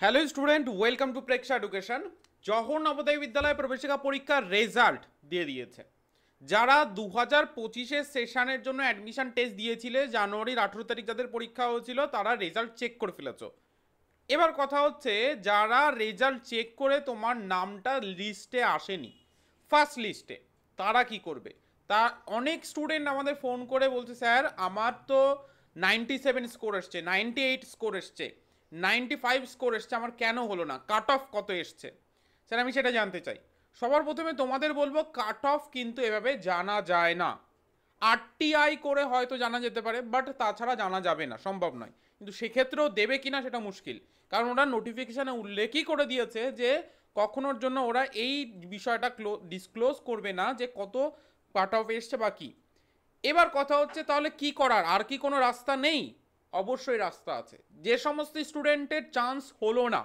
Hello student, welcome to Preksha education. Jawahar Navodaya বিদ্যালয় প্রবেশিকা পরীক্ষার রেজাল্ট দিয়ে দিয়েছে। যারা 2025-এর সেশনের জন্য অ্যাডমিশন টেস্ট দিয়েছিলে, জানুয়ারির 18 তারিখ যাদের পরীক্ষা হয়েছিল, তারা রেজাল্ট চেক করে ফেলেছো। এবার কথা হচ্ছে, যারা রেজাল্ট চেক করে তোমার নামটা লিস্টে আসেনি, ফার্স্ট লিস্টে, তারা কি করবে? তা অনেক স্টুডেন্ট আমাদের ফোন করে বলছে, স্যার আমার তো 97 স্কোর এসছে, 98 স্কোর এসছে, 95 স্কোর এসছে, আমার কেন হলো না? কাট অফ কত এসছে? স্যার আমি সেটা জানতে চাই। সবার প্রথমে তোমাদের বলবো, কাট অফ কিন্তু এভাবে জানা যায় না। আরটিআই করে হয়তো জানা যেতে পারে, বাট তাছাড়া জানা যাবে না, সম্ভব নয়। কিন্তু সেক্ষেত্রেও দেবে কিনা সেটা মুশকিল, কারণ ওরা নোটিফিকেশানে উল্লেখই করে দিয়েছে যে কখনোর জন্য ওরা এই বিষয়টা ডিসক্লোজ করবে না যে কত কাট অফ এসছে বা কি। এবার কথা হচ্ছে, তাহলে কি করার? আর কি কোনো রাস্তা নেই? অবশ্যই রাস্তা আছে। যে সমস্ত স্টুডেন্টের চান্স হলো না,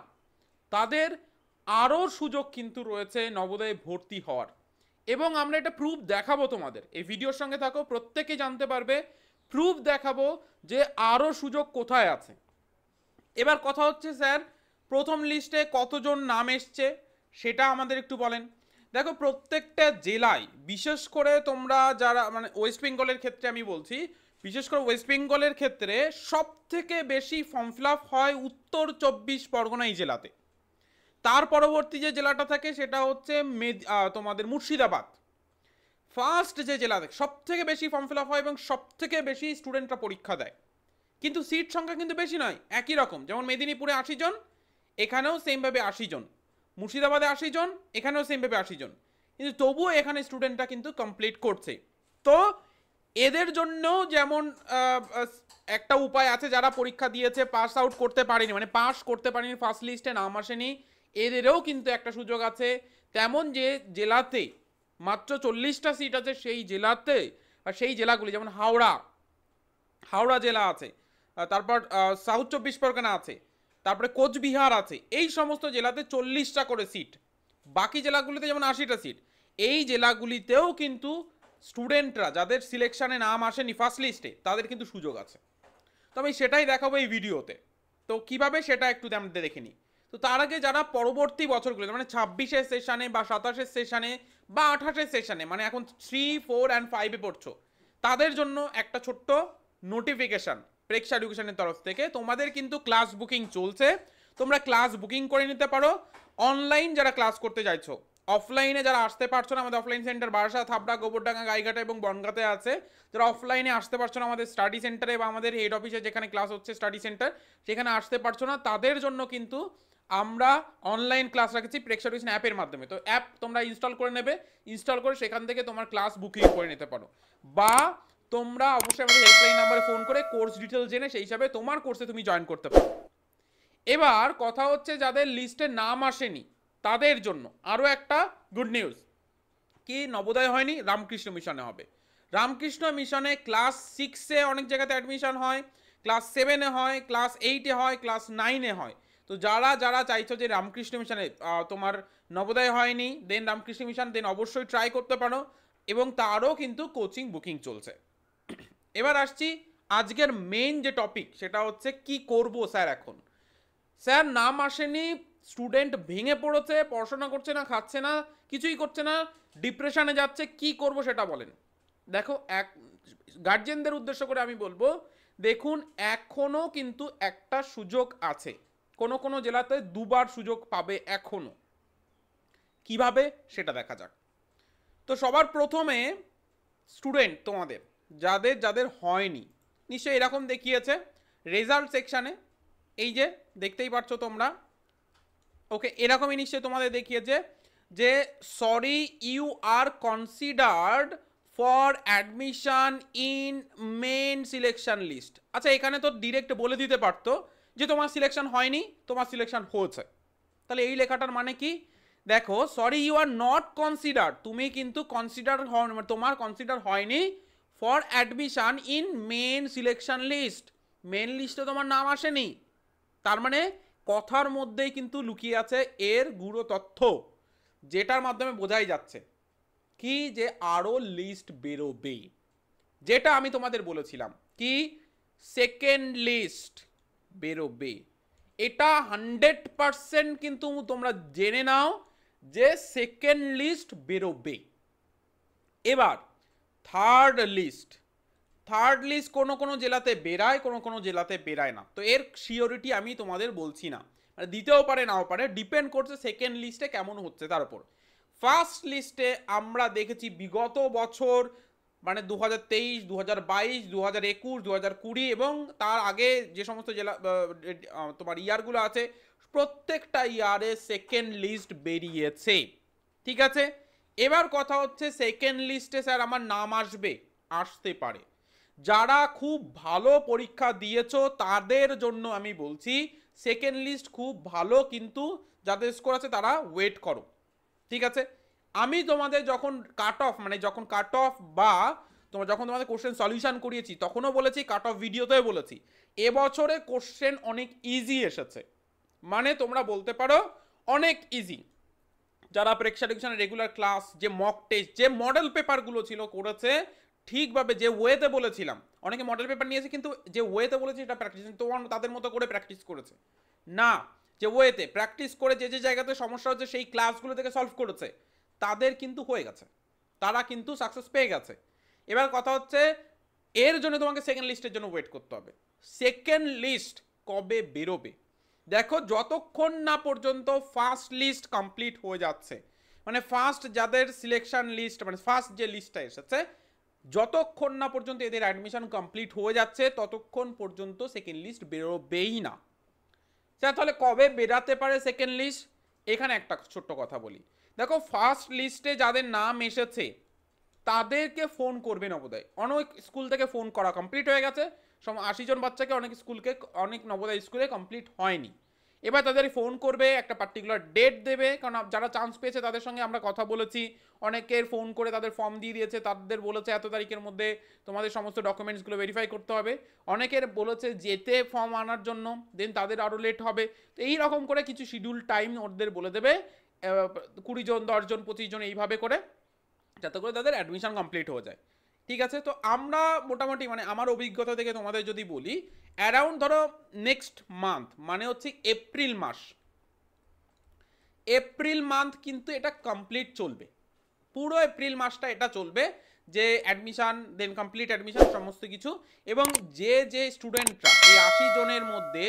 তাদের আরও সুযোগ কিন্তু রয়েছে নবোদয়ে ভর্তি হওয়ার। এবং আমরা এটা প্রুফ দেখাবো তোমাদের, এই ভিডিওর সঙ্গে থাকো, প্রত্যেকে জানতে পারবে। প্রুফ দেখাবো যে আরও সুযোগ কোথায় আছে। এবার কথা হচ্ছে, স্যার প্রথম লিস্টে কতজন নাম এসছে সেটা আমাদের একটু বলেন। দেখো, প্রত্যেকটা জেলায়, বিশেষ করে তোমরা যারা মানে ওয়েস্ট বেঙ্গলের ক্ষেত্রে আমি বলছি, বিশেষ করে ওয়েস্ট বেঙ্গলের ক্ষেত্রে সব থেকে বেশি ফর্ম ফিল আপ হয় উত্তর 24 পরগনা এই জেলাতে। তার পরবর্তী যে জেলাটা থাকে সেটা হচ্ছে তোমাদের মুর্শিদাবাদ। ফার্স্ট যে জেলা সব থেকে বেশি ফর্ম ফিল আপ হয় এবং সব থেকে বেশি স্টুডেন্টরা পরীক্ষা দেয়, কিন্তু সিট সংখ্যা কিন্তু বেশি নয়, একই রকম। যেমন মেদিনীপুরে 80 জন, এখানেও সেমভাবে 80 জন, মুর্শিদাবাদে 80 জন, এখানেও সেমভাবে 80 জন, কিন্তু তবুও এখানে স্টুডেন্টরা কিন্তু কমপ্লিট করছে। তো এদের জন্য যেমন একটা উপায় আছে, যারা পরীক্ষা দিয়েছে পাস আউট করতে পারেনি, মানে পাস করতে পারেনি, ফার্স্ট লিস্টে নাম আসেনি, এদেরও কিন্তু একটা সুযোগ আছে। তেমন যে জেলাতে মাত্র 40টা সিট আছে, সেই জেলাতে বা সেই জেলাগুলি, যেমন হাওড়া, হাওড়া জেলা আছে, তারপর সাউথ 24 পরগনা আছে, তারপরে কোচবিহার আছে, এই সমস্ত জেলাতে 40টা করে সিট, বাকি জেলাগুলিতে যেমন 80টা সিট। এই জেলাগুলিতেও কিন্তু স্টুডেন্টরা যাদের সিলেকশনে নাম আসেনি ফার্স্ট লিস্টে, তাদের কিন্তু সুযোগ আছে। তো আমি সেটাই দেখাবো এই ভিডিওতে। তো কিভাবে সেটা একটু আমাদের দেখে নিই। তো তার আগে যারা পরবর্তী বছরগুলো, মানে 26-এর সেশনে বা 27-এর সেশনে বা 28-এর সেশনে, মানে এখন 3, 4 অ্যান্ড 5-এ পড়ছো, তাদের জন্য একটা ছোট্ট নোটিফিকেশান প্রেক্ষা এডুকেশনের তরফ থেকে। তোমাদের কিন্তু ক্লাস বুকিং চলছে, তোমরা ক্লাস বুকিং করে নিতে পারো। অনলাইন যারা ক্লাস করতে চাইছো, অফলাইনে যারা আসতে পারছো না, আমাদের অফলাইন সেন্টার বারাসাত, হাবড়া, গোবরডাঙ্গা, গাইঘাটা এবং বনগাঁতে আছে। যারা অফলাইনে আসতে পারছো না আমাদের স্টাডি সেন্টারে বা আমাদের হেড অফিসে যেখানে ক্লাস হচ্ছে স্টাডি সেন্টার, সেখানে আসতে পারছো না, তাদের জন্য কিন্তু আমরা অনলাইন ক্লাস রাখছি প্রেক্ষা এডুকেশন অ্যাপের মাধ্যমে। তো অ্যাপ তোমরা ইনস্টল করে নেবে, ইনস্টল করে সেখান থেকে তোমার ক্লাস বুকিং করে নিতে পারো, বা তোমরা অবশ্যই আমাদের হেল্পলাইন নাম্বারে ফোন করে কোর্স ডিটেল জেনে সেই হিসাবে তোমার কোর্সে তুমি জয়েন করতে পারো। এবার কথা হচ্ছে, যাদের লিস্টে নাম আসেনি তাদের জন্য আরও একটা গুড নিউজ। কি নবোদয় হয়নি, রামকৃষ্ণ মিশনে হবে। রামকৃষ্ণ মিশনে ক্লাস 6-এ অনেক জায়গাতে অ্যাডমিশন হয়, ক্লাস 7-এ হয়, ক্লাস 8-এ হয়, ক্লাস 9-এ হয়। তো যারা যারা চাইছো যে রামকৃষ্ণ মিশনে তোমার নবোদয় হয়নি, দেন রামকৃষ্ণ মিশন, দেন অবশ্যই ট্রাই করতে পারো, এবং তারও কিন্তু কোচিং বুকিং চলছে। এবার আসছি আজকের মেইন যে টপিক, সেটা হচ্ছে কি করব স্যার এখন। স্যার নাম আসেনি, স্টুডেন্ট ভেঙে পড়েছে, পড়াশোনা করছে না, খাচ্ছে না, কিছুই করছে না, ডিপ্রেশনে যাচ্ছে, কি করব সেটা বলেন। দেখো, গার্জেনদের উদ্দেশ্য করে আমি বলবো, দেখুন এখনো কিন্তু একটা সুযোগ আছে, কোনো কোনো জেলাতে দুবার সুযোগ পাবে এখনো। কিভাবে সেটা দেখা যাক। তো সবার প্রথমে স্টুডেন্ট তোমাদের যাদের যাদের হয়নি, নিশ্চয়ই এরকম দেখিয়েছে রেজাল্ট সেকশানে, এই যে দেখতেই পাচ্ছ তোমরা, ওকে, এরকমই নিশ্চয়ই তোমাদের দেখিয়েছে যে sorry you are considered for admission in main selection list. আচ্ছা, এখানে তো ডিরেক্ট বলে দিতে পারতো যে তোমার সিলেকশন হয়নি, তোমার সিলেকশন হয়েছে। তাহলে এই লেখাটার মানে কি? দেখো, sorry you are not consider, তুমি কিন্তু কনসিডার তোমার কনসিডার হয়নি for admission in main selection list, main লিস্টে তোমার নাম আসেনি। তার মানে কথার মধ্যেই কিন্তু লুকিয়ে আছে এর গুঁড়ো তথ্য, যেটার মাধ্যমে বোঝাই যাচ্ছে কি যে আরও লিস্ট বেরোবে, যেটা আমি তোমাদের বলেছিলাম কি সেকেন্ড লিস্ট বেরোবে। এটা 100% কিন্তু তোমরা জেনে নাও যে সেকেন্ড লিস্ট বেরোবে। এবার থার্ড লিস্ট কোনো কোনো জেলাতে বেরায়, কোনো কোনো জেলাতে বেরায় না। তো এর সিওরিটি আমি তোমাদের বলছি না, মানে দিতেও পারে নাও পারে, ডিপেন্ড করছে সেকেন্ড লিস্টে কেমন হচ্ছে তার উপর। ফার্স্ট লিস্টে আমরা দেখেছি বিগত বছর মানে 2023, 2022, 2021, 2020 এবং তার আগে যে সমস্ত জেলা তোমার ইয়ারগুলো আছে প্রত্যেকটা ইয়ারে সেকেন্ড লিস্ট বেরিয়েছে, ঠিক আছে। এবার কথা হচ্ছে সেকেন্ড লিস্টে স্যার আমার নাম আসতে পারে। যারা খুব ভালো পরীক্ষা দিয়েছো তাদের জন্য আমি বলছি সেকেন্ড লিস্ট খুব ভালো, কিন্তু যাদের স্কোর আছে তারা ওয়েট করো, ঠিক আছে। আমি তোমাদের যখন কাট অফ মানে যখন কাট অফ বা যখন তোমাদের কোশ্চেন সলিউশন করিয়েছি তখনও বলেছি, কাট অফ ভিডিওতেও বলেছি, এবছরে কোশ্চেন অনেক ইজি এসেছে, মানে তোমরা বলতে পারো অনেক ইজি। যারা প্রেক্ষা এডুকেশনের রেগুলার ক্লাস, যে মক টেস্ট, যে মডেল পেপারগুলো ছিল করেছে ঠিকভাবে, যে ওয়েতে বলেছিলাম, অনেকে মডেল পেপার নিয়েছে কিন্তু যে ওয়েতে বলেছি এটা প্র্যাকটিস, তোমার তাদের মতো করে প্র্যাকটিস করেছে না, যে ওয়েতে প্র্যাকটিস করে যে যে জায়গাতে সমস্যা হচ্ছে সেই ক্লাসগুলো থেকে সলভ করেছে তাদের কিন্তু হয়ে গেছে, তারা কিন্তু সাকসেস পেয়ে গেছে। এবার কথা হচ্ছে এর জন্য তোমাকে সেকেন্ড লিস্টের জন্য ওয়েট করতে হবে। সেকেন্ড লিস্ট কবে বেরোবে দেখো, যতক্ষণ না পর্যন্ত ফার্স্ট লিস্ট কমপ্লিট হয়ে যাচ্ছে, মানে ফার্স্ট যাদের সিলেকশন লিস্ট মানে ফার্স্ট যে লিস্টটা এসেছে, যতক্ষণ না পর্যন্ত এদের অ্যাডমিশন কমপ্লিট হয়ে যাচ্ছে ততক্ষণ পর্যন্ত সেকেন্ড লিস্ট বেরোবেই না। তাহলে কবে বেরাতে পারে সেকেন্ড লিস্ট, এখানে একটা ছোট্ট কথা বলি। দেখো ফার্স্ট লিস্টে যাদের নাম এসেছে তাদেরকে ফোন করবে নবোদয়, অনেক স্কুল থেকে ফোন করা কমপ্লিট হয়ে গেছে, 80 জন বাচ্চাকে অনেক নবোদয় স্কুলে কমপ্লিট হয়নি। এবার তাদের ফোন করবে, একটা পার্টিকুলার ডেট দেবে, কারণ যারা চান্স পেয়েছে তাদের সঙ্গে আমরা কথা বলেছি, অনেকের ফোন করে তাদের ফর্ম দিয়ে দিয়েছে, তাদের বলেছে এত তারিখের মধ্যে তোমাদের সমস্ত ডকুমেন্টসগুলো ভেরিফাই করতে হবে, অনেকের বলেছে যেতে ফর্ম আনার জন্য, দেন তাদের আরও লেট হবে। তো এই রকম করে কিছু শিডিউল টাইম ওদের বলে দেবে, 20 জন, 10 জন, 25 জন এইভাবে করে, যাতে করে তাদের অ্যাডমিশন কমপ্লিট হয়ে যায়, ঠিক আছে। তো আমরা মোটামুটি মানে আমার অভিজ্ঞতা থেকে তোমাদের যদি বলি, অ্যারাউন্ড ধরো নেক্সট মান্থ মানে হচ্ছে এপ্রিল মান্থ কিন্তু এটা কমপ্লিট চলবে, পুরো এপ্রিল মাসটা এটা চলবে, যে অ্যাডমিশন দেন কমপ্লিট অ্যাডমিশন সমস্ত কিছু। এবং যে যে স্টুডেন্টরা এই 80 জনের মধ্যে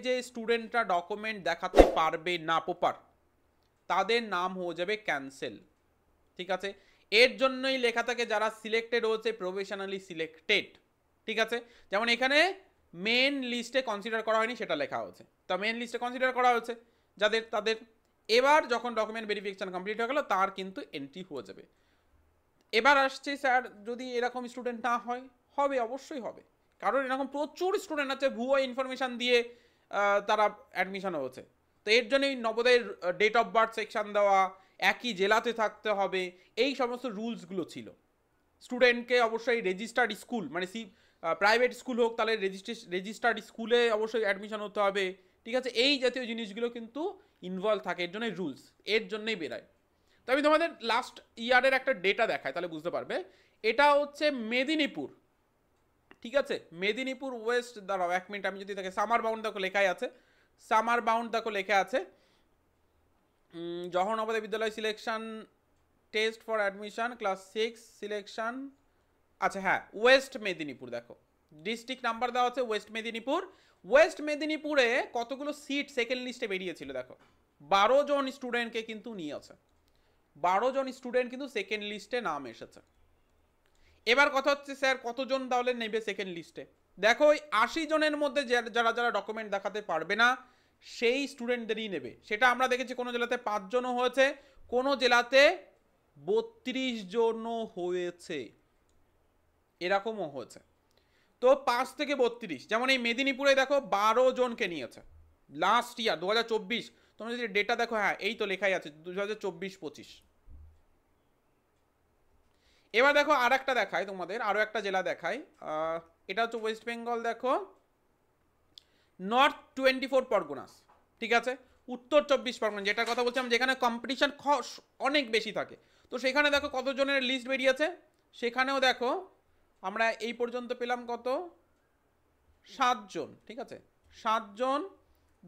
যে স্টুডেন্টরা ডকুমেন্ট দেখাতে পারবে না প্রপার, তাদের নাম হয়ে যাবে ক্যান্সেল, ঠিক আছে। এর জন্যই লেখা থাকে যারা সিলেক্টেড হয়েছে প্রফেশনালি সিলেক্টেড, ঠিক আছে। যেমন এখানে মেন লিস্টে কনসিডার করা হয়নি সেটা লেখা হয়েছে, তা মেন লিস্টে কনসিডার করা হয়েছে যাদের, তাদের এবার যখন ডকুমেন্ট ভেরিফিকেশন কমপ্লিট হয়ে গেল তার কিন্তু এন্ট্রি হয়ে যাবে। এবার আসছে স্যার যদি এরকম স্টুডেন্ট না হয়, হবে অবশ্যই হবে, কারণ এরকম প্রচুর স্টুডেন্ট আছে ভুয়ো ইনফরমেশান দিয়ে তারা অ্যাডমিশন হয়েছে। তো এর জন্যই নবোদয়ের ডেট অফ বার্থ সেকশন দেওয়া, একই জেলাতে থাকতে হবে, এই সমস্ত রুলসগুলো ছিল। স্টুডেন্টকে অবশ্যই রেজিস্টার্ড স্কুল মানে প্রাইভেট স্কুল হোক তাহলে রেজিস্টার্ড স্কুলে অবশ্যই অ্যাডমিশন হতে হবে, ঠিক আছে। এই জাতীয় জিনিসগুলো কিন্তু ইনভলভ থাকে, এর জন্যই রুলস, এর জন্যই বেরায়। তো আমি তোমাদের লাস্ট ইয়ারের একটা ডেটা দেখাই তাহলে বুঝতে পারবে। এটা হচ্ছে মেদিনীপুর, ঠিক আছে, মেদিনীপুর ওয়েস্ট, দাঁড়াও 1 মিনিট, আমি যদি দেখে সামার বাউন্ড দেখো লেখাই আছে, সামার বাউন্ড দেখো লেখা আছে, জওহর নবোদয় বিদ্যালয় selection test for admission class 6 selection, আচ্ছা হ্যাঁ ওয়েস্ট মেদিনীপুর, দেখো ডিস্ট্রিক্ট নাম্বার দেওয়া আছে ওয়েস্ট মেদিনীপুর। ওয়েস্ট মেদিনীপুরে কতগুলো সিট সেকেন্ড লিস্টে বেরিয়েছিল দেখো, 12 জন স্টুডেন্টকে কিন্তু নিয়ে আছে, 12 জন স্টুডেন্ট কিন্তু সেকেন্ড লিস্টে নাম এসেছে। এবার কথা হচ্ছে স্যার কতজন তাহলে নেবে সেকেন্ড লিস্টে, দেখো ওই 80 জনের মধ্যে যারা যারা ডকুমেন্ট দেখাতে পারবে না সেই স্টুডেন্টদেরই নেবে। সেটা আমরা দেখেছি কোনো জেলাতে 5 জনও হয়েছে, কোনো জেলাতে 32 জনও হয়েছে, এরকমও হয়েছে। তো 5 থেকে 32, যেমন এই মেদিনীপুরে দেখো 12 জনকে নিয়েছে লাস্ট ইয়ার 2024, তোমরা যদি ডেটা দেখো, হ্যাঁ এই তো লেখাই আছে 2024-25। এবার দেখো আর একটা দেখায় তোমাদের, আরও একটা জেলা দেখায়, এটা হচ্ছে ওয়েস্ট বেঙ্গল, দেখো নর্থ 24 পরগনাস, ঠিক আছে, উত্তর 24 পরগনা, যেটার কথা বলছিলাম যেখানে কম্পিটিশন অনেক বেশি থাকে। তো সেখানে দেখো কতজনের লিস্ট বেরিয়েছে, সেখানেও দেখো আমরা এই পর্যন্ত পেলাম কত, 7 জন, ঠিক আছে 7 জন।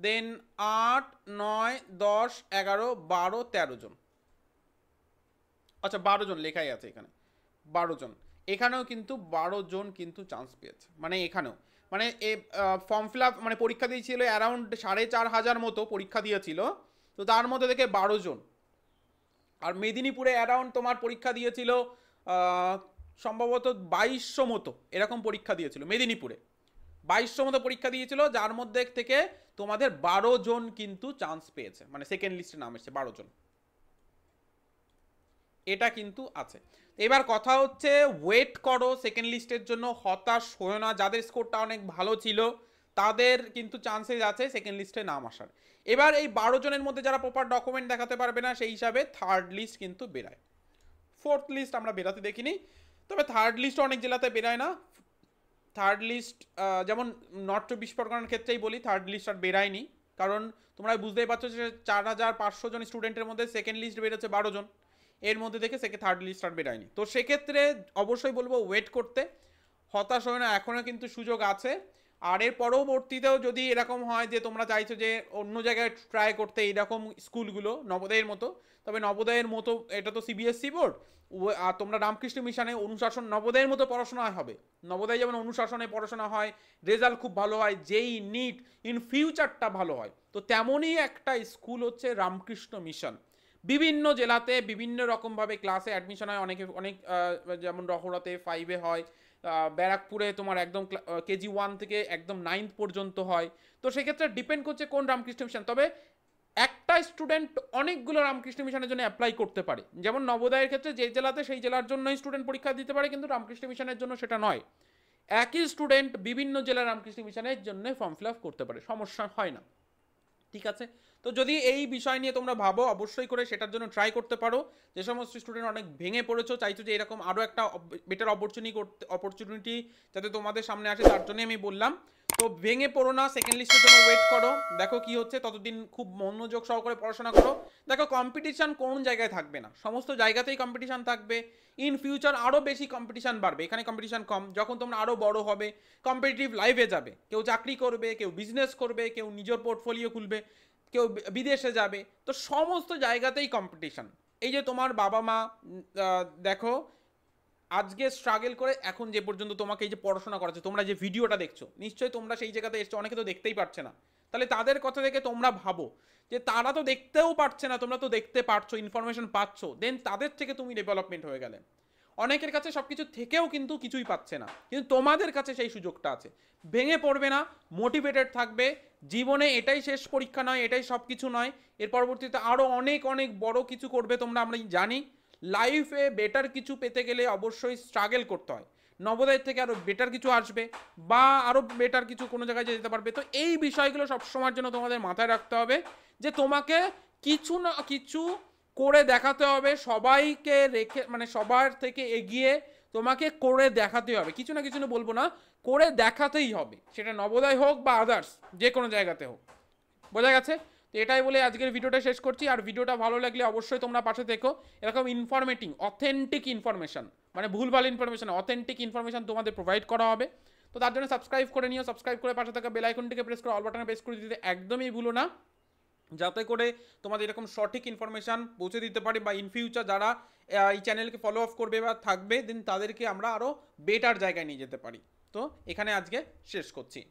দেন 8, 9, 10, 11, 12, 13 জন। আচ্ছা 12 জন লেখাই আছে এখানে, 12 জন। এখানেও কিন্তু 12 জন কিন্তু চান্স পেয়েছে, মানে এখানেও মানে ফর্ম ফিল আপ মানে পরীক্ষা দিয়েছিল অ্যারাউন্ড 4,500 মতো পরীক্ষা দিয়েছিল, তো তার মধ্যে থেকে 12 জন। আর মেদিনীপুরে অ্যারাউন্ড তোমার পরীক্ষা দিয়েছিল সম্ভবত 2200 মতো এরকম পরীক্ষা দিয়েছিল মেদিনীপুরে, 2200 মতো পরীক্ষা দিয়েছিল, যার মধ্যে থেকে তোমাদের 12 জন কিন্তু চান্স পেয়েছে, মানে সেকেন্ড লিস্টে নাম এসেছে 12 জন। এটা কিন্তু আছে। এবার কথা হচ্ছে ওয়েট করো সেকেন্ড লিস্টের জন্য, হতাশ হয়েও না। যাদের স্কোরটা অনেক ভালো ছিল তাদের কিন্তু চান্সেস আছে সেকেন্ড লিস্টে নাম আসার। এবার এই 12 জনের মধ্যে যারা প্রপার ডকুমেন্ট দেখাতে পারবে না, সেই হিসাবে থার্ড লিস্ট কিন্তু বেরায়। ফোর্থ লিস্ট আমরা বেরাতে দেখিনি, তবে থার্ড লিস্ট অনেক জেলাতে বেরায় না। থার্ড লিস্ট যেমন নর্থ 24 পরগনার ক্ষেত্রেই বলি, থার্ড লিস্ট আর বেরায়নি, কারণ তোমরা বুঝতেই পারছো যে 4,500 জন স্টুডেন্টের মধ্যে সেকেন্ড লিস্ট বেরোচ্ছে 12 জন, এর মধ্যে থেকে থার্ড লিস্ট আর বেরায়নি। তো সেক্ষেত্রে অবশ্যই বলবো ওয়েট করতে, হতাশ হয় না, এখনও কিন্তু সুযোগ আছে। আর এর পরবর্তীতেও যদি এরকম হয় যে তোমরা চাইছো যে অন্য জায়গায় ট্রাই করতে এইরকম স্কুলগুলো নবোদয়ের মতো, তবে নবোদয়ের মতো এটা তো সিবিএসসি বোর্ড, আর তোমরা রামকৃষ্ণ মিশনে অনুশাসন নবোদয়ের মতো পড়াশোনা হবে। নবোদয় যেমন অনুশাসনে পড়াশোনা হয়, রেজাল্ট খুব ভালো হয়, যেই নিট ইন ফিউচারটা ভালো হয়, তো তেমনই একটা স্কুল হচ্ছে রামকৃষ্ণ মিশন। বিভিন্ন জেলাতে বিভিন্ন রকমভাবে ক্লাসে অ্যাডমিশন হয়, অনেক যেমন রহড়াতে 5-এ হয়, ব্যারাকপুরে তোমার একদম কেজি 1 থেকে একদম 9th পর্যন্ত হয়। তো সেক্ষেত্রে ডিপেন্ড করছে কোন রামকৃষ্ণ মিশন। তবে একটা স্টুডেন্ট অনেকগুলো রামকৃষ্ণ মিশনের জন্য অ্যাপ্লাই করতে পারে, যেমন নবোদয়ের ক্ষেত্রে যে জেলাতে সেই জেলার জন্যই স্টুডেন্ট পরীক্ষা দিতে পারে, কিন্তু রামকৃষ্ণ মিশনের জন্য সেটা নয়। একই স্টুডেন্ট বিভিন্ন জেলার রামকৃষ্ণ মিশনের জন্য ফর্ম ফিল আপ করতে পারে, সমস্যা হয় না। ঠিক আছে, তো যদি এই বিষয় নিয়ে তোমরা ভাবো অবশ্যই করে সেটার জন্য ট্রাই করতে পারো। যে সমস্ত স্টুডেন্ট অনেক ভেঙে পড়েছো, চাইছো যে এরকম আরও একটা বেটার অপরচুনিটি যাতে তোমাদের সামনে আসে, তার জন্য আমি বললাম। তো ভেঙে পড়ো না, সেকেন্ড লিস্টের জন্য ওয়েট করো, দেখো কি হচ্ছে, ততদিন খুব মনোযোগ সহকারে পড়াশোনা করো। দেখো কম্পিটিশান কোন জায়গায় থাকবে না, সমস্ত জায়গাতেই কম্পিটিশান থাকবে। ইন ফিউচার আরও বেশি কম্পিটিশান বাড়বে, এখানে কম্পিটিশান কম। যখন তোমরা আরও বড় হবে, কম্পিটিটিভ লাইফে যাবে, কেউ চাকরি করবে, কেউ বিজনেস করবে, কেউ নিজের পোর্টফোলিও খুলবে, কেউ বিদেশে যাবে, তো সমস্ত জায়গাতেই কম্পিটিশান। এই যে তোমার বাবা মা দেখো আজকে স্ট্রাগল করে এখন যে পর্যন্ত তোমাকে এই যে পড়াশোনা করাচ্ছে, তোমরা যে ভিডিওটা দেখছো নিশ্চয়ই তোমরা সেই জায়গাতে এসছো, অনেকে তো দেখতেই পারছে না। তাহলে তাদের কথা থেকে তোমরা ভাবো যে তারা তো দেখতেও পারছে না, তোমরা তো দেখতে পারছো, ইনফরমেশন পাচ্ছ, দেন তাদের থেকে তুমি ডেভেলপমেন্ট হয়ে গেলে। অনেকের কাছে সব কিছু থেকেও কিন্তু কিছুই পাচ্ছে না, কিন্তু তোমাদের কাছে সেই সুযোগটা আছে। ভেঙে পড়বে না, মোটিভেটেড থাকবে। জীবনে এটাই শেষ পরীক্ষা নয়, এটাই সব কিছু নয়, এর পরবর্তীতে আরও অনেক অনেক বড় কিছু করবে তোমরা, আমরা জানি। লাইফে বেটার কিছু পেতে গেলে অবশ্যই স্ট্রাগল করতে হয়, নবোদয় থেকে আরও বেটার কিছু আসবে বা আরও বেটার কিছু কোনো জায়গায় যেতে পারবে। তো এই বিষয়গুলো সবসময়ের জন্য তোমাদের মাথায় রাখতে হবে যে তোমাকে কিছু না কিছু করে দেখাতে হবে, সবাইকে রেখে মানে সবার থেকে এগিয়ে তোমাকে করে দেখাতে হবে, কিছু না কিছু না বলবো না, করে দেখাতেই হবে, সেটা নবোদয় হোক বা আদার্স যে কোনো জায়গাতে হোক। বোঝা গেছে? তো এটাই বলে আজকের ভিডিওটা শেষ করছি। আর ভিডিওটা ভালো লাগলে অবশ্যই তোমরা পাশে থেকো, এরকম ইনফরমেটিভ অথেন্টিক ইনফরমেশন, মানে ভুলভাল ইনফরমেশন, অথেন্টিক ইনফরমেশন তোমাদের প্রোভাইড করা হবে। তো তার জন্য সাবস্ক্রাইব করে নিও, সাবস্ক্রাইব করে পাশে থাকা বেল আইকনটিকে প্রেস করে অল বাটনে প্রেস করে দিতে একদমই ভুলো না, যাতে করে তোমাদের এরকম সঠিক ইনফরমেশান পৌঁছে দিতে পারি, বা ইন ফিউচার যারা এই চ্যানেলকে ফলো আপ করবে বা থাকবে, দেন তাদেরকে আমরা আরও বেটার জায়গায় নিয়ে যেতে পারি। তো এখানে আজকে শেষ করছি।